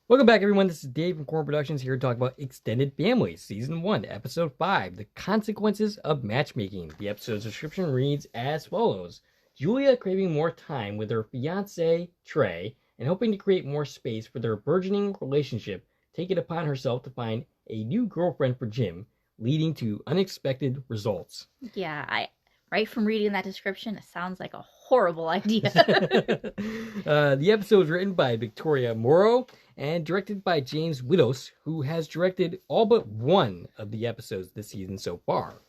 Welcome back, everyone. This is Dave from Corn Productions here to talk about Extended Family, Season 1, Episode 5, The Consequences of Matchmaking. The episode's description reads as follows. Julia, craving more time with her fiancé, Trey, and hoping to create more space for their burgeoning relationship, take it upon herself to find a new girlfriend for Jim, leading to unexpected results. Yeah, right from reading that description, it sounds like a horrible idea. The episode was written by Victoria Morrow and directed by James Widows, who has directed all but one of the episodes this season so far.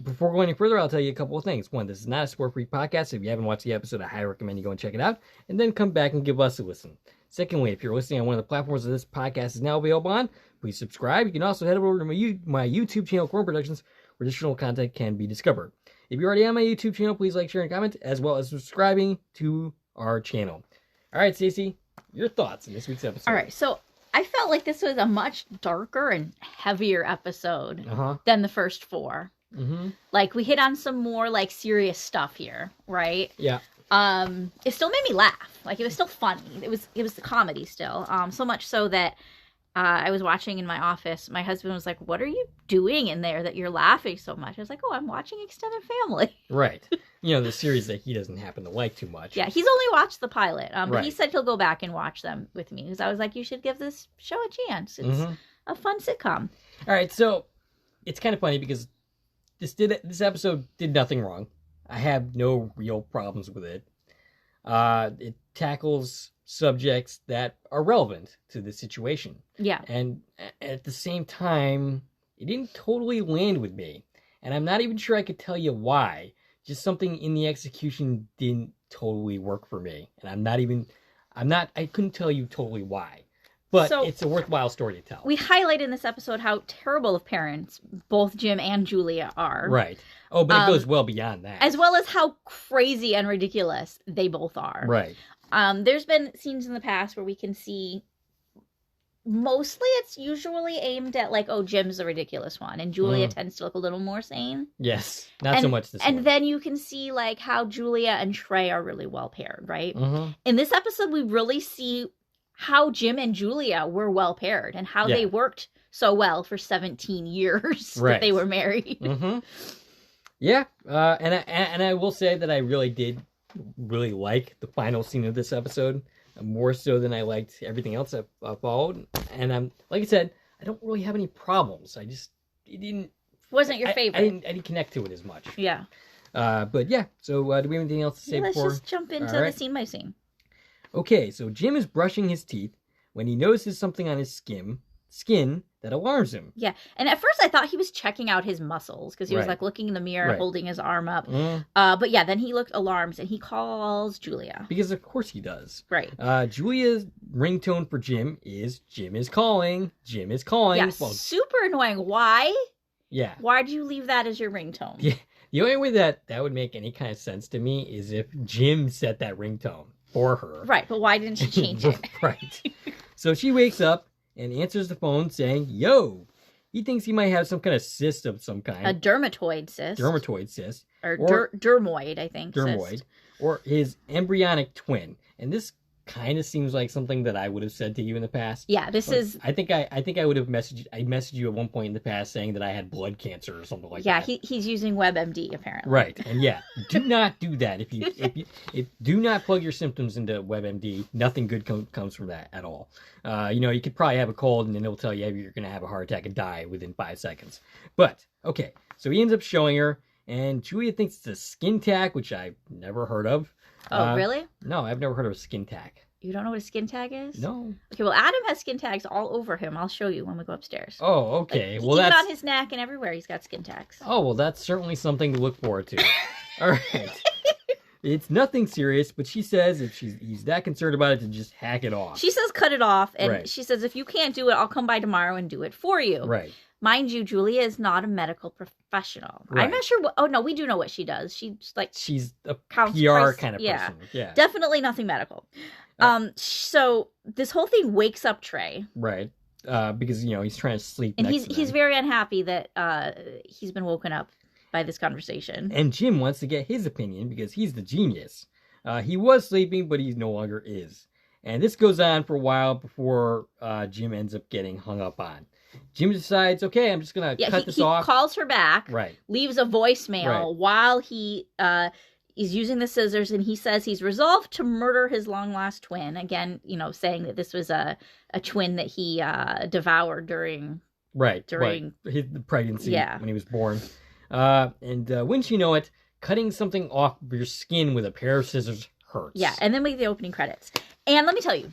Before going any further, I'll tell you a couple of things. One, this is not a spoiler-free podcast. If you haven't watched the episode, I highly recommend you go and check it out, and then come back and give us a listen. Secondly, if you're listening on one of the platforms that this podcast is now available on, please subscribe. You can also head over to my YouTube channel, Corn Productions, where additional content can be discovered. If you're already on my YouTube channel, please like, share, and comment, as well as subscribing to our channel. All right, Stacie, your thoughts on this week's episode. All right, so I felt like this was a much darker and heavier episode than the first four. Mm-hmm. Like, we hit on some more, like, serious stuff here, right? Yeah. It still made me laugh. Like, it was still funny. It was the comedy still. So much so that I was watching in my office. My husband was like, "What are you doing in there that you're laughing so much?" I was like, "Oh, I'm watching Extended Family." Right. You know, the series that he doesn't happen to like too much. Yeah, he's only watched the pilot. But Right. he said he'll go back and watch them with me. Because I was like, you should give this show a chance. It's a fun sitcom. All right, so it's kind of funny because this episode did nothing wrong. I have no real problems with it. It tackles subjects that are relevant to the situation. Yeah. And at the same time, it didn't totally land with me. And I'm not even sure I could tell you why. Just something in the execution didn't totally work for me. And I couldn't tell you totally why. But So, it's a worthwhile story to tell. we highlight in this episode how terrible of parents both Jim and Julia are. Right. Oh, but it goes well beyond that. As well as how crazy and ridiculous they both are. Right. There's been scenes in the past where we can see, mostly it's usually aimed at like, oh, Jim's the ridiculous one, and Julia tends to look a little more sane. Yes, not so much this one. And then you can see like how Julia and Trey are really well paired, right? Mm-hmm. In this episode, we really see how Jim and Julia were well paired and how they worked so well for 17 years that they were married. Mm-hmm. Yeah, and I will say that I really did like the final scene of this episode, more so than I liked everything else I followed. And like I said, I don't really have any problems. Wasn't your favorite? I didn't connect to it as much. Yeah. But yeah. So do we have anything else to say Let's before? just jump into the scene by scene. Okay, so Jim is brushing his teeth when he notices something on his skin that alarms him. Yeah, and at first I thought he was checking out his muscles because he was like looking in the mirror, holding his arm up. But yeah, then he looked alarmed and he calls Julia. Because of course he does. Right. Julia's ringtone for Jim is "Jim is calling. Jim is calling." Yeah, super annoying. Why? Yeah. Why'd you leave that as your ringtone? Yeah. The only way that would make any kind of sense to me is if Jim set that ringtone for her. Right, but why didn't she change it? Right. So she wakes up and answers the phone saying, "Yo." He thinks he might have some kind of cyst of some kind. A dermatoid cyst. Dermatoid cyst. Or dermoid, I think. Dermoid. Cyst. Or his embryonic twin. And this kind of seems like something that I would have said to you in the past. Yeah, this is... I think I would have messaged you at one point in the past saying that I had blood cancer or something like that. Yeah, he's using WebMD apparently. Right. And yeah, do not do that. If do not plug your symptoms into WebMD. Nothing good comes from that at all. You could probably have a cold and then it'll tell you you're going to have a heart attack and die within 5 seconds. But okay, so he ends up showing her, and Julia thinks it's a skin tack, which I've never heard of. Oh, really? No, I've never heard of a skin tack. You don't know what a skin tag is? No. Okay, well, Adam has skin tags all over him. I'll show you when we go upstairs. Oh, okay. Well, even on his neck and everywhere, he's got skin tags. Oh, well, that's certainly something to look forward to. All right. It's nothing serious, but she says if he's that concerned about it, to just hack it off. She says cut it off, and she says if you can't do it, I'll come by tomorrow and do it for you. Right. Mind you, Julia is not a medical professional. Right. I'm not sure what... Oh, no, we do know what she does. She's a PR kind of person. Yeah. Definitely nothing medical. So this whole thing wakes up Trey. Right. Because, he's trying to sleep and next to he's very unhappy that he's been woken up by this conversation. And Jim wants to get his opinion because he's the genius. He was sleeping, but he no longer is. And this goes on for a while before Jim ends up getting hung up on. Jim decides, okay, I'm just going to cut this off. He calls her back, right. leaves a voicemail while he is using the scissors, and he says he's resolved to murder his long-lost twin. Again, saying that this was a twin that he devoured during his pregnancy when he was born. And wouldn't you know it, cutting something off of your skin with a pair of scissors hurts. Yeah, and then we get the opening credits. And let me tell you,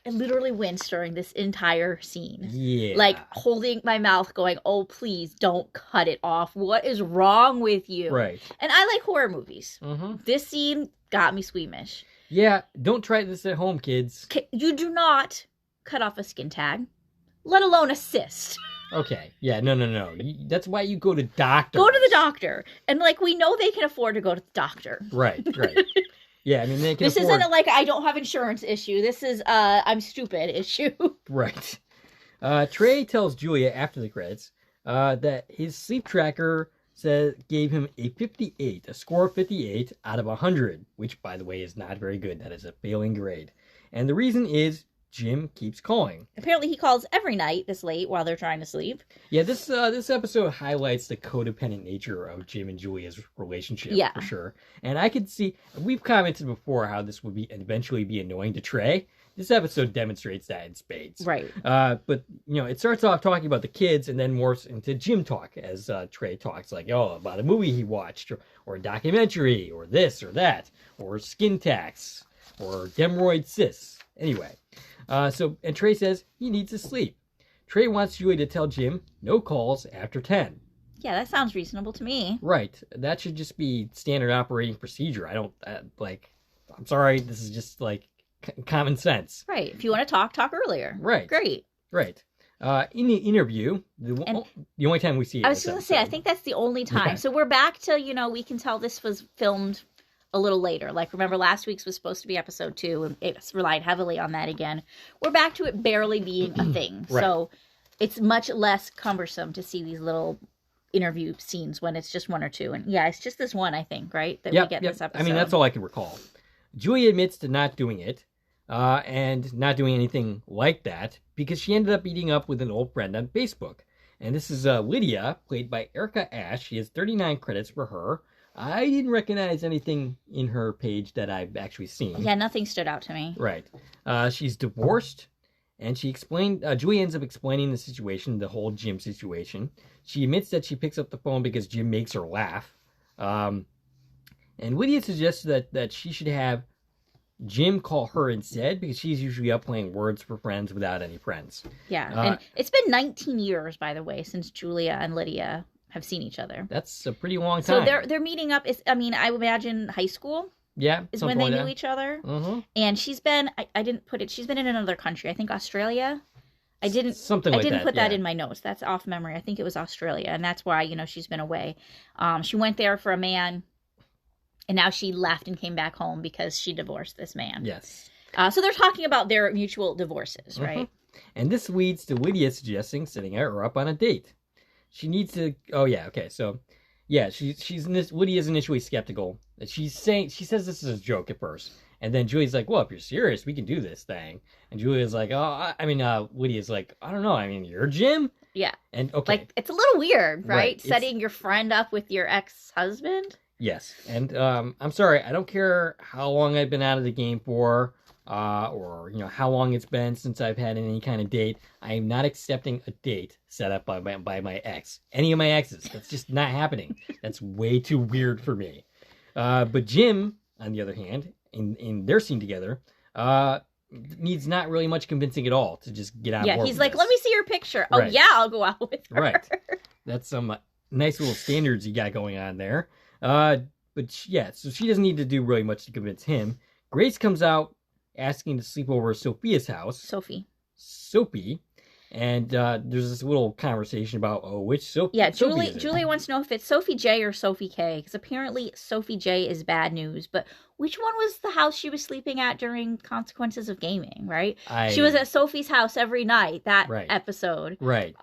I literally winced during this entire scene. Yeah. Like, holding my mouth going, oh, please don't cut it off. What is wrong with you? Right. And I like horror movies. Mm-hmm. This scene got me squeamish. Yeah, don't try this at home, kids. You do not cut off a skin tag, let alone a cyst. Okay. Yeah, no. That's why you go to doctors. Go to the doctor. And, we know they can afford to go to the doctor. Right. Yeah, I mean, they can This afford... isn't I don't have insurance issue. This is I'm stupid issue. Right. Trey tells Julia after the credits that his sleep tracker gave him a score of 58 out of 100, which, by the way, is not very good. That is a failing grade. And the reason is Jim keeps calling. Apparently he calls every night this late while they're trying to sleep. Yeah, this episode highlights the codependent nature of Jim and Julia's relationship, for sure. And I could see, we've commented before how this would eventually be annoying to Trey. This episode demonstrates that in spades. Right. But, it starts off talking about the kids and then morphs into Jim talk as Trey talks, about a movie he watched or a documentary or this or that or skin tax or hemorrhoid cysts. Anyway. And Trey says he needs to sleep. Trey wants Julia to tell Jim no calls after 10. Yeah, that sounds reasonable to me. Right. That should just be standard operating procedure. I don't, I'm sorry, this is just, common sense. Right. If you want to talk earlier. Right. Great. Right. In the interview, the only time we see it. I was just going to say, I think that's the only time. Yeah. So we're back to, we can tell this was filmed a little later. Remember, last week's was supposed to be episode 2, and it relied heavily on that again. We're back to it barely being a thing. Right. So it's much less cumbersome to see these little interview scenes when it's just one or two. And yeah, it's just this one, I think, right? That we get this episode. I mean, that's all I can recall. Julia admits to not doing it, and not doing anything like that, because she ended up meeting up with an old friend on Facebook. And this is Lydia, played by Erica Ash. She has 39 credits for her. I didn't recognize anything in her page that I've actually seen. Yeah, nothing stood out to me. Right. She's divorced, and Julia ends up explaining the situation, the whole Jim situation. She admits that she picks up the phone because Jim makes her laugh. And Lydia suggests that she should have Jim call her instead, because she's usually up playing Words for Friends without any friends. Yeah, and it's been 19 years, by the way, since Julia and Lydia have seen each other. That's a pretty long time. So they're meeting up. I would imagine high school. Yeah, is when they knew each other. Mm-hmm. And she's been. I didn't put it. She's been in another country. I think Australia. I didn't put that in my notes. That's off memory. I think it was Australia, and that's why she's been away. She went there for a man, and now she left and came back home because she divorced this man. Yes. So they're talking about their mutual divorces, right? Mm-hmm. And this leads to Lydia suggesting setting her up on a date. She needs to. Oh yeah, okay. So, yeah, Lydia's initially skeptical. She says this is a joke at first, and then Julia's like, "Well, if you're serious, we can do this thing." And Julia's like, Lydia's like, "I don't know. I mean, you're Jim." Yeah. And okay, it's a little weird, right? Right. Setting your friend up with your ex-husband. Yes, and I'm sorry. I don't care how long I've been out of the game for. Or how long it's been since I've had any kind of date. I am not accepting a date set up by my ex. Any of my exes. That's just not happening. That's way too weird for me. But Jim, on the other hand, in their scene together, needs not really much convincing at all to just get out. Yeah, he's like, "Let me see your picture." Right. Oh yeah, I'll go out with her. Right. That's some nice little standards you got going on there. But yeah, so she doesn't need to do really much to convince him. Grace comes out, asking to sleep over at Sophia's house. Sophie. And there's this little conversation about, which Sophie? Yeah, Sophie is it? Julie wants to know if it's Sophie J or Sophie K, because apparently Sophie J is bad news. But which one was the house she was sleeping at during Consequences of Gaming, right? She was at Sophie's house every night, that episode. Right.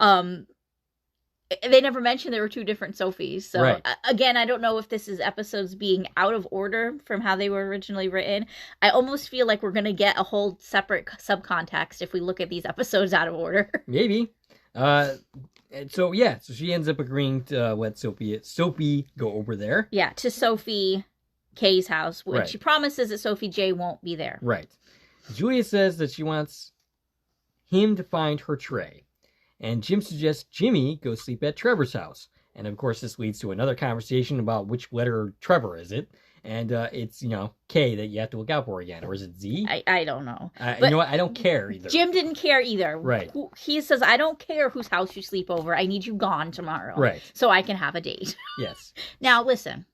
They never mentioned there were two different Sophies. So, Right. Again, I don't know if this is episodes being out of order from how they were originally written. I almost feel like we're going to get a whole separate subcontext if we look at these episodes out of order. Maybe. And so she ends up agreeing to let Sophie go over there. Yeah, to Sophie K's house, when Right. she promises that Sophie J won't be there. Right. Julia says that she wants him to find her tray. And Jim suggests Jimmy go sleep at Trevor's house. And of course, this leads to another conversation about which letter Trevor is it. And it's, K that you have to look out for again. Or is it Z? I don't know. You know what? I don't care either. Jim didn't care either. Right. He says, I don't care whose house you sleep over. I need you gone tomorrow. Right. So I can have a date. Yes. Now, listen.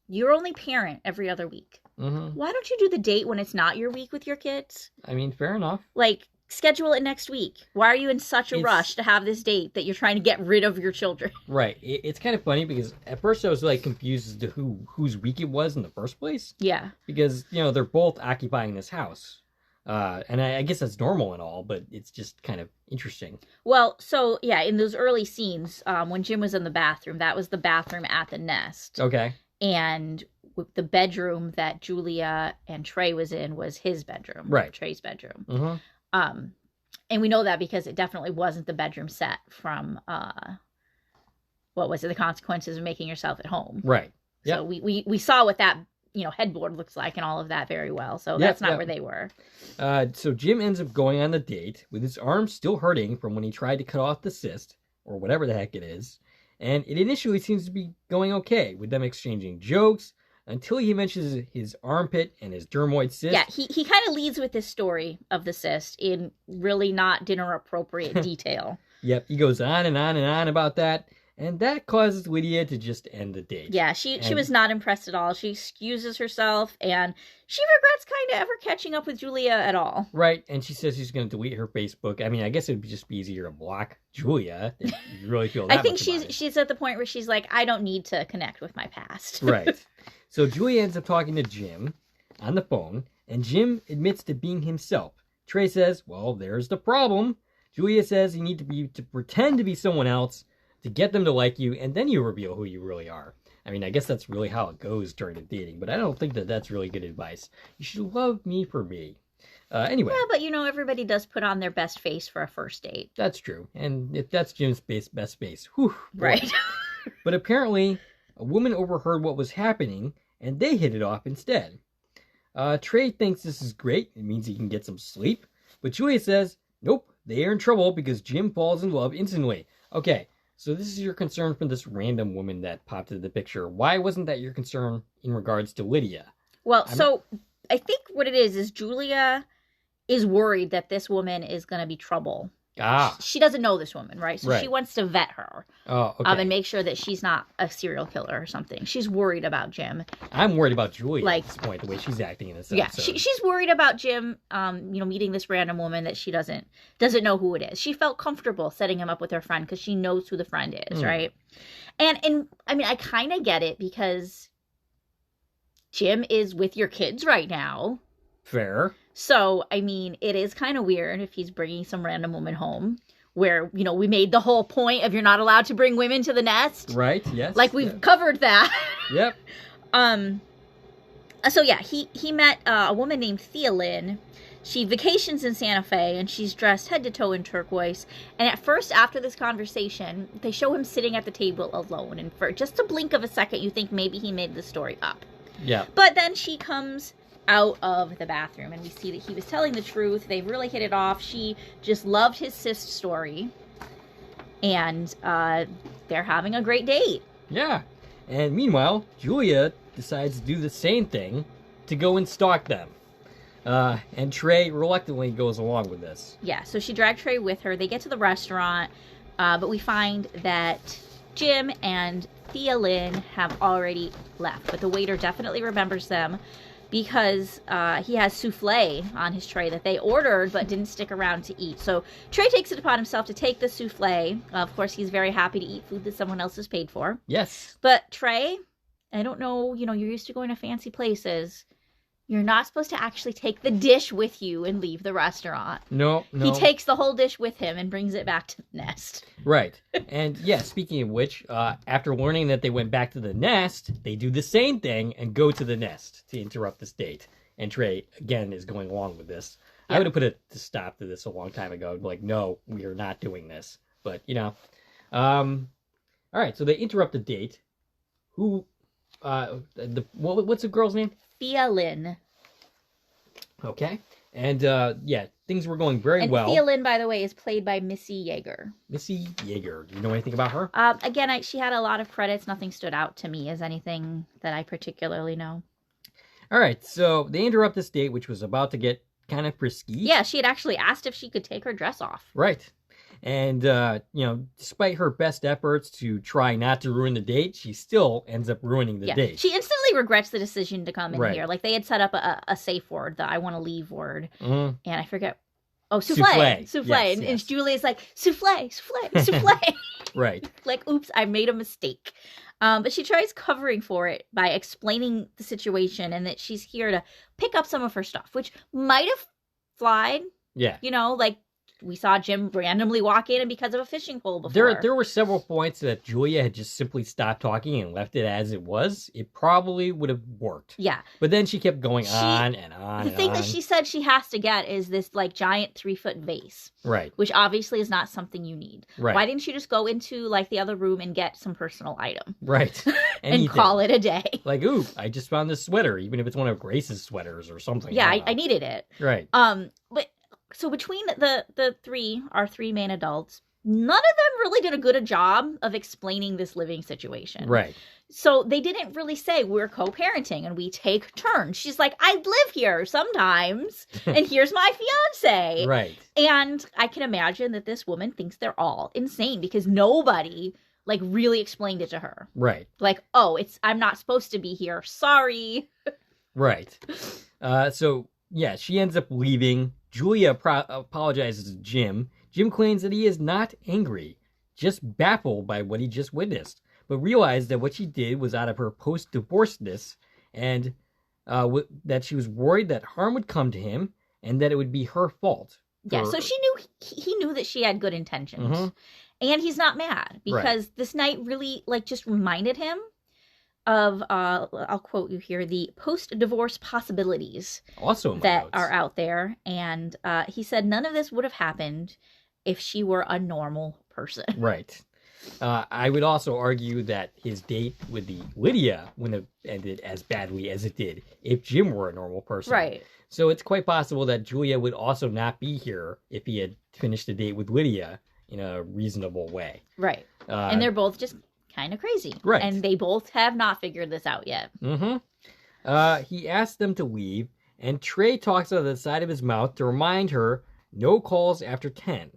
You're only parent every other week. Mm-hmm. Why don't you do the date when it's not your week with your kids? I mean, fair enough. Like, schedule it next week. Why are you in such a rush to have this date that you're trying to get rid of your children? Right. It's kind of funny because at first I was like confused as to whose week it was in the first place. Yeah. Because, they're both occupying this house. And I guess that's normal and all, but it's just kind of interesting. Well, so, yeah, in those early scenes, when Jim was in the bathroom, that was the bathroom at the nest. Okay. And the bedroom that Julia and Trey was in was his bedroom. Right. Trey's bedroom. Mm-hmm. And we know that because it definitely wasn't the bedroom set from, what was it? The Consequences of Making Yourself at Home. Right. Yep. So we saw what that, headboard looks like and all of that very well. So that's not where they were. So Jim ends up going on the date with his arm still hurting from when he tried to cut off the cyst, or whatever the heck it is. And it initially seems to be going okay, with them exchanging jokes, until he mentions his armpit and his dermoid cyst. Yeah, he kind of leads with this story of the cyst in really not dinner-appropriate detail. Yep, he goes on and on and on about that, and that causes Lydia to just end the date. Yeah, she was not impressed at all. She excuses herself, and she regrets kind of ever catching up with Julia at all. Right, and she says she's going to delete her Facebook. I mean, I guess it would just be easier to block Julia if you really feel that I think much about it. she's at the point where she's like, I don't need to connect with my past. Right. So Julia ends up talking to Jim on the phone, and Jim admits to being himself. Trey says, well, there's the problem. Julia says you need to pretend to be someone else to get them to like you, and then you reveal who you really are. I mean, I guess that's really how it goes during the dating, but I don't think that that's really good advice. You should love me for me. Anyway. Yeah, but everybody does put on their best face for a first date. That's true. And if that's Jim's best face, whew. Boy. Right. But apparently, a woman overheard what was happening, and they hit it off instead. Trey thinks this is great. It means he can get some sleep. But Julia says, nope, they are in trouble because Jim falls in love instantly. Okay, so this is your concern for this random woman that popped into the picture. Why wasn't that your concern in regards to Lydia? Well, I think what it is Julia is worried that this woman is going to be trouble. Ah. She doesn't know this woman, right? So she wants to vet her. Oh, okay. And make sure that she's not a serial killer or something. She's worried about Jim. I'm worried about Julia at this point, the way she's acting in this episode. Yeah, she's worried about Jim, meeting this random woman that she doesn't know who it is. She felt comfortable setting him up with her friend because she knows who the friend is, right? And I mean, I kind of get it because Jim is with your kids right now. Fair. So, I mean, it is kind of weird if he's bringing some random woman home where, we made the whole point of you're not allowed to bring women to the nest. Right, yes. Like, we've covered that. Yep. So, yeah, he met a woman named Theolyn. She vacations in Santa Fe, and she's dressed head to toe in turquoise. And at first, after this conversation, they show him sitting at the table alone. And for just a blink of a second, you think maybe he made the story up. Yeah. But then she comes out of the bathroom, and we see that he was telling the truth. They've really hit it off. She just loved his cyst story, and they're having a great date. Yeah. And meanwhile, Julia decides to do the same thing to go and stalk them. And Trey reluctantly goes along with this. Yeah, so she dragged Trey with her. They get to the restaurant, but we find that Jim and Theolyn have already left, but the waiter definitely remembers them because he has souffle on his tray that they ordered but didn't stick around to eat. So Trey takes it upon himself to take the souffle. Of course, he's very happy to eat food that someone else has paid for. Yes. But Trey, I don't know, you're used to going to fancy places. You're not supposed to actually take the dish with you and leave the restaurant. No. He takes the whole dish with him and brings it back to the nest. Right. And yeah, speaking of which, after learning that they went back to the nest, they do the same thing and go to the nest to interrupt this date. And Trey, again, is going along with this. Yeah. I would have put a stop to this a long time ago. Like, no, we are not doing this. But, you know. All right, so they interrupt the date. Who, what's the girl's name? Thea Lynn. Okay. And, yeah, things were going very well. And Thea Lynn, by the way, is played by Missy Yeager. Missy Yeager. Do you know anything about her? Again, she had a lot of credits. Nothing stood out to me as anything that I particularly know. All right, so they interrupt this date, which was about to get kind of frisky. Yeah, she had actually asked if she could take her dress off. Right. And, you know, despite her best efforts to try not to ruin the date, she still ends up ruining the date. She instantly regrets the decision to come in here. Like, they had set up a safe word, the I want to leave word. And I forget. Oh, souffle. Souffle. Yes, and Julia's like, souffle. Right. Like, oops, I made a mistake. But she tries covering for it by explaining the situation and that she's here to pick up some of her stuff, which might have flied. Yeah. You know, like, we saw Jim randomly walk in and because of a fishing pole before. There were several points that Julia had just simply stopped talking and left it as it was. It probably would have worked. Yeah. But then she kept going on and on. The thing that she said she has to get is this like giant 3-foot vase. Right. Which obviously is not something you need. Right. Why didn't she just go into like the other room and get some personal item? Right. And call it a day. Like, ooh, I just found this sweater, even if it's one of Grace's sweaters or something. Yeah, I needed it. Right. But so between our three main adults, none of them really did a good job of explaining this living situation. Right. So they didn't really say we're co-parenting and we take turns. She's like, I live here sometimes, and here's my fiance. Right. And I can imagine that this woman thinks they're all insane because nobody like really explained it to her. Right. Like, oh, I'm not supposed to be here. Sorry. Right. So yeah, she ends up leaving. Julia apologizes to Jim. Jim claims that he is not angry, just baffled by what he just witnessed, but realized that what she did was out of her post-divorcedness and that she was worried that harm would come to him and that it would be her fault. Yeah, so he knew that she had good intentions. Mm-hmm. And he's not mad because this night really like just reminded him of, I'll quote you here, the post-divorce possibilities also that are out there. And he said none of this would have happened if she were a normal person. Right. I would also argue that his date with Lydia wouldn't have ended as badly as it did if Jim were a normal person. Right. So it's quite possible that Julia would also not be here if he had finished the date with Lydia in a reasonable way. Right. And they're both just kind of crazy. Right. And they both have not figured this out yet. Mm-hmm. He asked them to leave, and Trey talks out of the side of his mouth to remind her no calls after 10.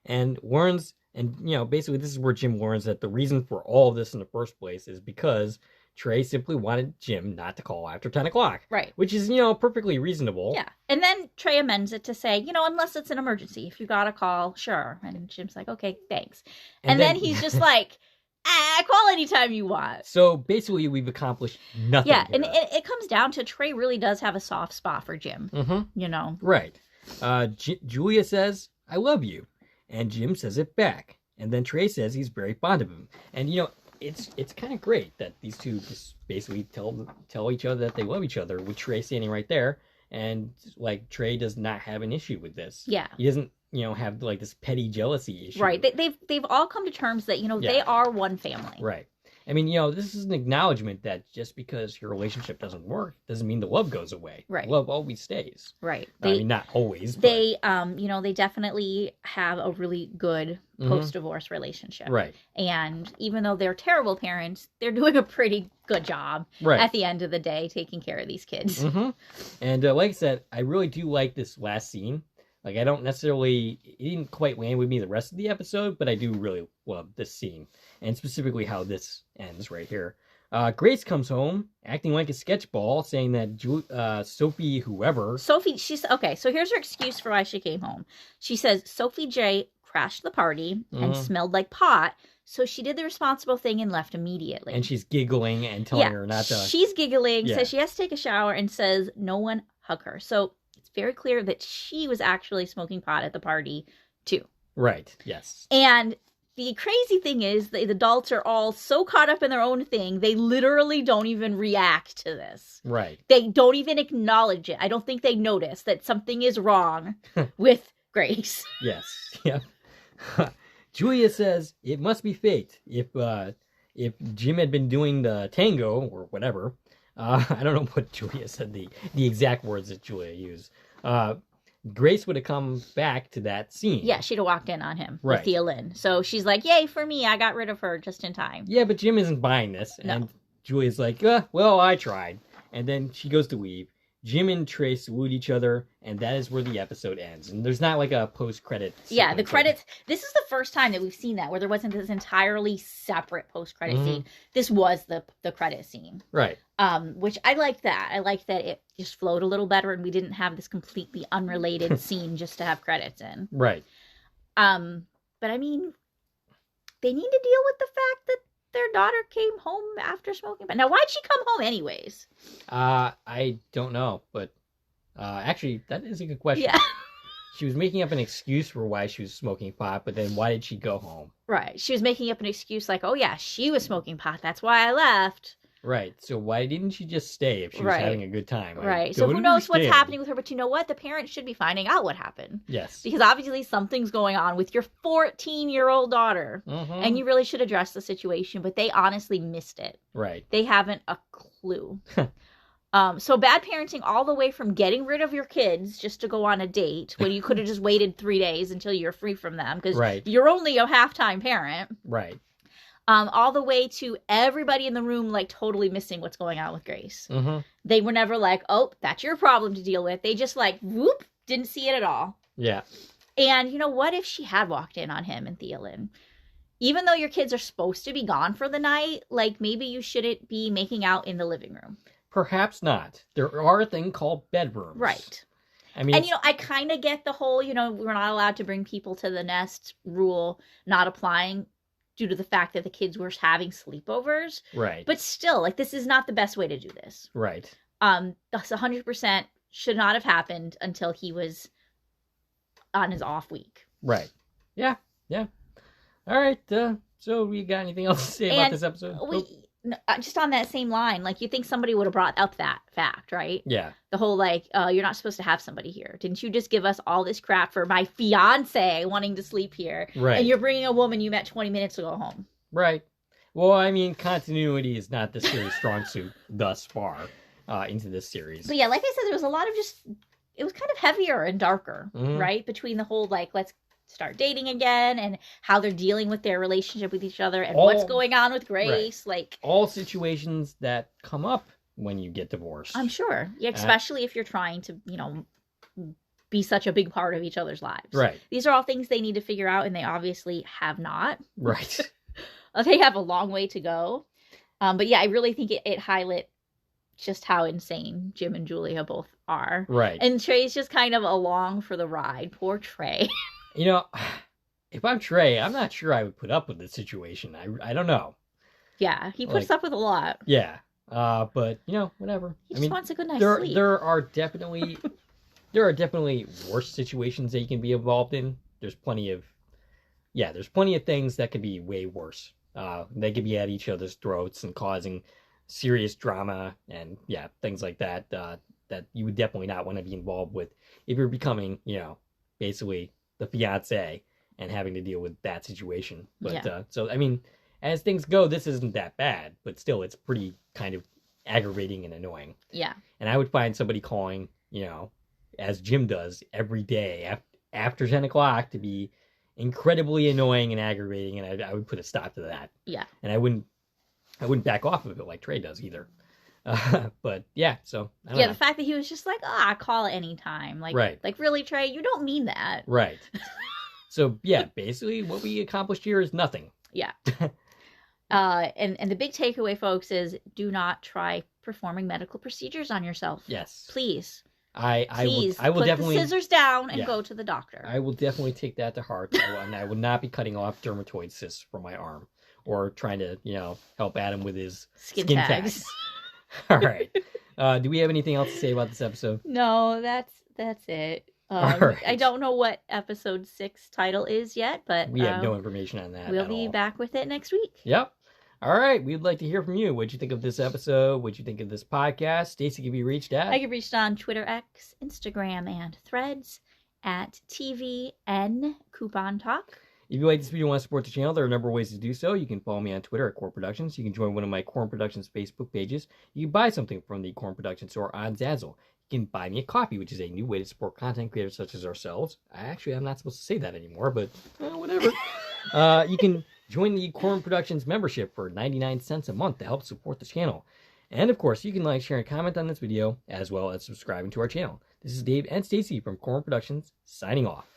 And learns, and you know, basically this is where Jim learns that the reason for all of this in the first place is because Trey simply wanted Jim not to call after 10 o'clock. Right. Which is, you know, perfectly reasonable. Yeah. And then Trey amends it to say, you know, unless it's an emergency. If you got a call, sure. And Jim's like, okay, thanks. And then he's just like, call anytime you want. So basically we've accomplished nothing. Yeah, here. and it comes down to Trey really does have a soft spot for Jim. Mm-hmm. You know? Right. Julia says, I love you. And Jim says it back. And then Trey says he's very fond of him. And, you know, it's kind of great that these two just basically tell each other that they love each other with Trey standing right there. And, like, Trey does not have an issue with this. Yeah. He doesn't, you know, have, like, this petty jealousy issue. Right. They've all come to terms that, you know, they are one family. Right. I mean, you know, this is an acknowledgement that just because your relationship doesn't work doesn't mean the love goes away. Right. Love always stays. Right. I mean, not always. They, you know, they definitely have a really good post-divorce relationship. Right. And even though they're terrible parents, they're doing a pretty good job at the end of the day taking care of these kids. Mm-hmm. And like I said, I really do like this last scene. Like, I don't necessarily, it didn't quite land with me the rest of the episode, but I do really love this scene. And specifically how this ends right here. Grace comes home, acting like a sketchball, saying that Sophie, whoever... She's, okay, so here's her excuse for why she came home. She says Sophie J crashed the party and smelled like pot, so she did the responsible thing and left immediately. And she's giggling and telling her not to... she's giggling, says she has to take a shower, and says no one hug her. So it's very clear that she was actually smoking pot at the party too. Right. Yes. And the crazy thing is the adults are all so caught up in their own thing, they literally don't even react to this. Right. They don't even acknowledge it. I don't think they notice that something is wrong with Grace. Yes. Yeah. Julia says it must be fate. If Jim had been doing the tango or whatever, I don't know what Julia said, the exact words that Julia used. Grace would have come back to that scene. Yeah, she'd have walked in on him Right. with Thea Lynn. So she's like, yay for me, I got rid of her just in time. Yeah, but Jim isn't buying this. No. And Julia's like, well, I tried. And then she goes to leave. Jim and Trace wooed each other, and that is where the episode ends. And there's not like a post-credit Yeah, the sequence. credits. This is the first time that we've seen that, where there wasn't this entirely separate post-credit Mhm. scene. This was the credit scene. Right. Which I liked that. I liked that it just flowed a little better and we didn't have this completely unrelated scene just to have credits in. Right. But I mean, they need to deal with the fact that their daughter came home after smoking. Now, why'd she come home anyways? I don't know, but actually, that is a good question. Yeah. She was making up an excuse for why she was smoking pot, but then why did she go home? Right. She was making up an excuse like, oh yeah, she was smoking pot. That's why I left. Right. So why didn't she just stay if she was Right. having a good time? Like, Right. go So to who the knows what's stand. happening with her? But you know what? The parents should be finding out what happened. Yes. Because obviously something's going on with your 14-year-old daughter. Mhm. And you really should address the situation. But they honestly missed it. Right. They haven't a clue. So bad parenting all the way from getting rid of your kids just to go on a date when you could have just waited 3 days until you're free from them. Because Right. you're only a half-time parent. Right. All the way to everybody in the room like totally missing what's going on with Grace. Mm-hmm. They were never like, oh, that's your problem to deal with. They just like, whoop, didn't see it at all. Yeah. And you know, what if she had walked in on him and Thea Lynn? Even though your kids are supposed to be gone for the night, like maybe you shouldn't be making out in the living room. Perhaps not. There are a thing called bedrooms. Right. I mean, And, you know, I kind of get the whole, you know, we're not allowed to bring people to the nest rule not applying due to the fact that the kids were having sleepovers. right. But still, like, this is not the best way to do this. Right. This 100% should not have happened until he was on his off week. Right. Yeah. Yeah. All right. So we got anything else to say about And this episode? Nope. Just on that same line, like, you think somebody would have brought up that fact, right? Yeah. The whole, like, you're not supposed to have somebody here. Didn't you just give us all this crap for my fiance wanting to sleep here? Right. And you're bringing a woman you met 20 minutes ago home. Right. Well, I mean, continuity is not the series' strong suit thus far into this series. But yeah, like I said, there was a lot of just, it was kind of heavier and darker, Mhm. right? Between the whole, like, let's start dating again and how they're dealing with their relationship with each other and what's going on with Grace. Like, all situations that come up when you get divorced. I'm sure, yeah, especially if you're trying to, you know, be such a big part of each other's lives. Right. These are all things they need to figure out, and they obviously have not. Right. They have a long way to go. But yeah, I really think it highlights just how insane Jim and Julia both are. Right. And Trey's just kind of along for the ride. Poor Trey. You know, if I'm Trey, I'm not sure I would put up with this situation. I don't know. Yeah, he puts up with a lot. Yeah. But you know, whatever. He just wants a good night's there sleep. there are definitely worse situations that you can be involved in. There's plenty of things that could be way worse. They could be at each other's throats and causing serious drama and things like that. That you would definitely not want to be involved with if you're becoming, you know, basically the fiance and having to deal with that situation. But so I mean, as things go, this isn't that bad, but still, it's pretty kind of aggravating and annoying. Yeah. And I would find somebody calling, you know, as Jim does every day after 10 o'clock to be incredibly annoying and aggravating, and I would put a stop to that. Yeah. And I wouldn't back off of it like Trey does either. But yeah, so I don't know. The fact that he was just like, I call anytime. Like, Right. Like, really, Trey, you don't mean that. Right. So yeah, basically what we accomplished here is nothing. Yeah. And the big takeaway, folks, is do not try performing medical procedures on yourself. Yes. Please. I will put definitely the scissors down and Yeah. go to the doctor. I will definitely take that to heart. I will not be cutting off dermatoid cysts from my arm or trying to, you know, help Adam with his Skin skin tags. tags. All right. Do we have anything else to say about this episode? No, that's it. All right. I don't know what episode 6 title is yet, but We have no information on that. we'll be back with it next week. Yep. All right. We'd like to hear from you. What'd you think of this episode? What'd you think of this podcast? Stacie can be reached at. I can be reached on Twitter, X, Instagram, and Threads at TVN Coupon Talk. If you like this video and want to support the channel, there are a number of ways to do so. You can follow me on Twitter at Corn Productions. You can join one of my Corn Productions Facebook pages. You can buy something from the Corn Productions store on Zazzle. You can buy me a coffee, which is a new way to support content creators such as ourselves. I'm not supposed to say that anymore, but whatever. You can join the Corn Productions membership for 99 cents a month to help support the channel. And of course, you can like, share, and comment on this video, as well as subscribing to our channel. This is Dave and Stacie from Corn Productions, signing off.